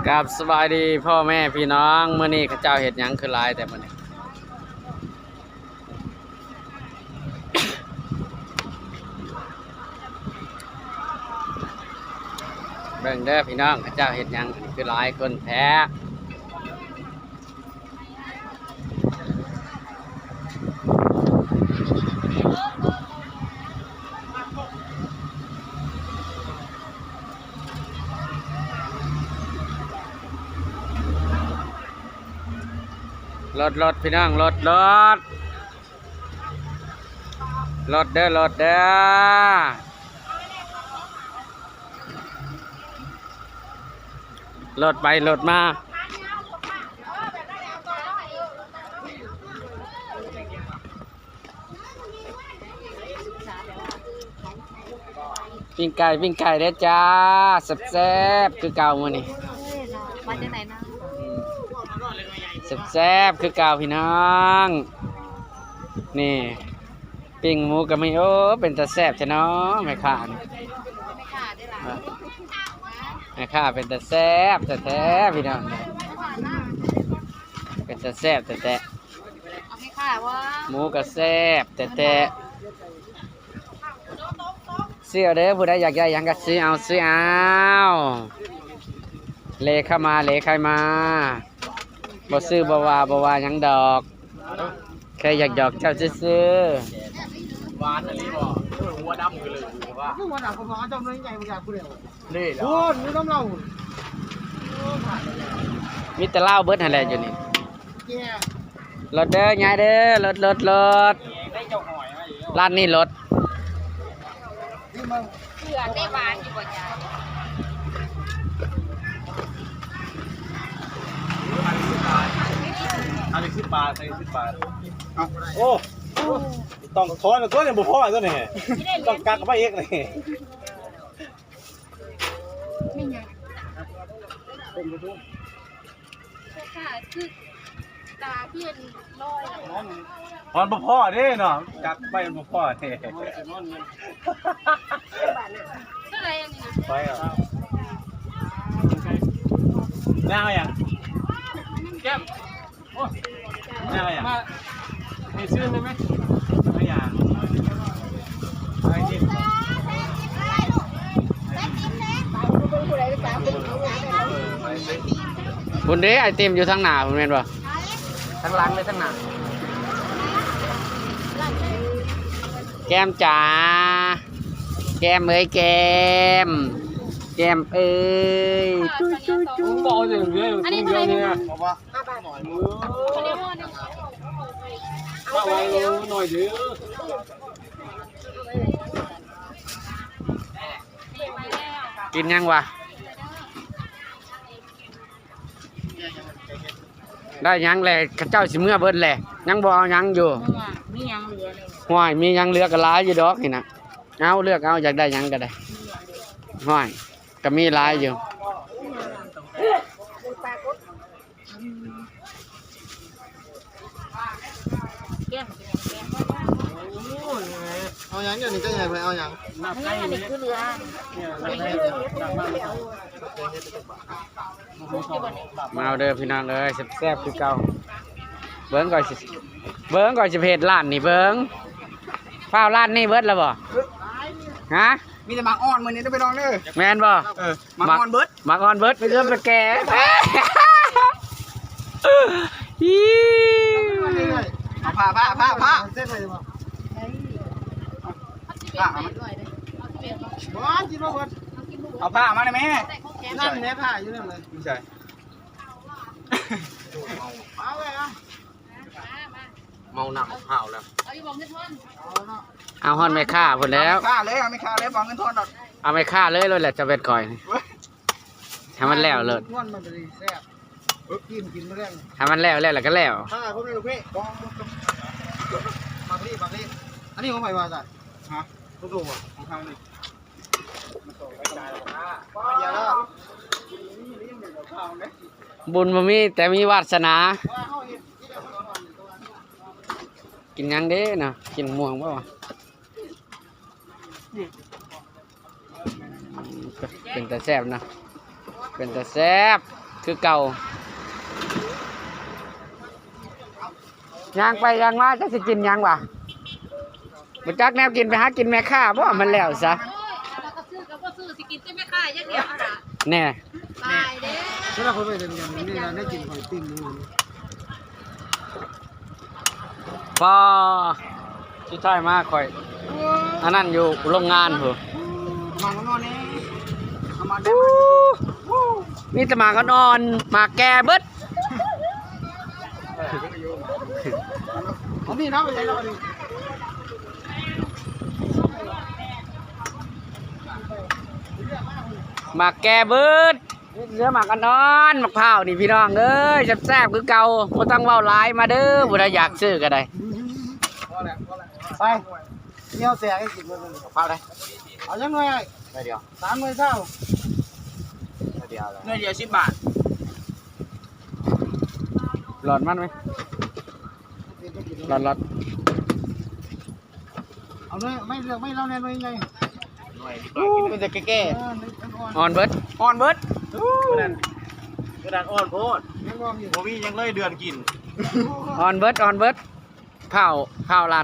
กับสบายดีพ่อแม่พี่น้องเมื่อนี้ข้าเจ้าเห็ดหยังคือหลายแต่เมื่อนี้เบิ่งเด้อพี่น้องข้าเจ้าเห็ดหยังคือหลายคนแท้รถพี่น้องรถเด้อรถไปรถมาปิ้งไก่เด้อจ้าแซ่บๆคือเก่ามื้อนี้มาจากไหนนะแซ่บคือเก่าพี่น้องนี่ปิ้งหมูกับไม่โอ้เป็นตาแซ่บใช่เนาะแม่ค้าแม่ค้าเป็นตาแซ่บแท้ๆพี่น้องเป็นตาแซ่บแท้เอาไม่ค่ะว่าหมูก็แซ่บแท้เสื้อเด้อผู้ใดอยากได้หยังก็ซื้อเอาเลเข้ามาเลใครมาบ่ซื้อบ่ว่าหยังดอกแค่อยากหยอกเจ้าซื้อหวานอันนี้บ่หัวดำคือเลยว่าหัวดำก็พอเจ้าน้อยใหญ่บ่อยากกูเดียวนี่โอ้นี่น้ำเรามีแต่เหล้าเบิดหั่นแหละอยู่นี่รถเด้อยายเด้อรถร้านนี้รถเสือได้หวานอยู่บ่จ้าอันนี้10 บาทใส่10 บาทโอ้ต้องถอนตัวเนี่ยบ่พอตัวนี่ต้องกักไปอีกนี่ไม่ไงค่ะคือตาเพื่อนลอยถอนบ่พอเด้เนาะกักไปบ่พอเด้เท่าไรอันนี้นะไปอ่ะแม่เอาอย่างแก้มโอ้แม่เอาอย่างมาให้ซื้อได้ไหมเอาอย่างไอ้ที่บุญเด้ไอติมอยู่ทางหน้าผมเห็นป่ะทางหลังเลยทางหน้าแก้มจ๋าแก้มเอ้ยแก้มเอ้ยจุ๊บอกอย่างเดียวอันนี้อะไรเนี่ยบอกว่า5 บาทหน่อยมือมาไว้หน่อยเดียวกินยังวะได้ยังแหละเจ้าสิเมื่อเบิดแหละยังบ่เอายังอยู่มียังเหลือเลยห้อยมียังเหลือก็หลายอยู่ดอกนี่นะเอาเลือกเอาอยากได้ยังก็ได้ห้อยก็มีหลายอยู่เอาอย่างเดียวนี่ก็ใหญ่ไปเอาอย่างอันนี้คือเรือมาเอาเด้อพี่น้องเอ้ยแซ่บๆคือเก่าเบิ้งก่อนสิเพจร้านนี่เบิ้งฟ้าวร้านนี่เบิดแล้วบ่ฮะมีแต่หมากอ่อนมื้อนี้ต้องไปลองเด้อแม่นบ่หมากอ่อนเบิดไปเอื้อมไปแก่เอาผ้าเส้นไปบ่เอาผ้ามาได้ไหมนั่นแม่ผ้าอยู่นั่นเลยไม่ใช่เอาเลยอ่ะเมาหนักเผาแล้วเอาฮอนไม่ฆ่าพุ่นแล้วฆ่าเลยเอาไม่ฆ่าเลยบอกเงินทอนดอกเอาไม่ฆ่าเลยแหละจะเป็นก่อยให้มันแล้วเลยนวลมันจะแซ่บกินมาเรื่องให้มันแล้วแล้วก็แล้วฆ่าพวกนี้ลูกพี่บองบางรีอันนี้ของใครมาจ้ะฮะลูกอ่ะของทางนี้บุญบ่มีแต่มีวาสนากินยังเด้นะกินม่วงป่าวเป็นแต่แซ่บนะเป็นแต่แซ่บ คือเก่าย่างไปย่างมาจะสิกินย่างวะบ่จักแนวกินไปหากินแม่ค้าบ่มันแล้วซะ โอ้ยเราก็ซื้อกับว่าซื้อสิกินแต่ไม่ค่ายอย่างเดียวอะค่ะ แน่ ตายเด้ ถ้าเราไปเดินกันนี่เราได้กินหอยปิ้งนี่มัน พอที่ท้ายมาข่อยอันนั้นอยู่โรงงานพุ่น มันก็นอนนี่เอามาได้ มีแต่หมาก็นอนหมาแก่เบิด เอานี่นะไปไหนเราดิ หมาแก่เบิดเนื้อหมาก็นอนมะพร้าวนี่พี่น้องเอ้ยแซ่บๆคือเก่าบ่ต้องเว้าหลายมาเด้อบ่ได้อยากซื้อก็ได้ ไปเงี้ยวแสกให้กินมันเปล่าเลยเอาจังหน่อยได้เดียว3 มื้อเช้าได้เดียวเลย เงินเดียว10 บาท หลอดมันไหมหลอด เอาเลยไม่เลือกไม่เล่าแน่นอนไง หน่อยดีกว่ากินมันจะแก่ อ่อนเบิด ๆอ่อนเบิดกระดานอ่อนโพด ยังรออยู่ บ่มียังเลยเดือนกิน อ่อนเบิดข้าวร้าน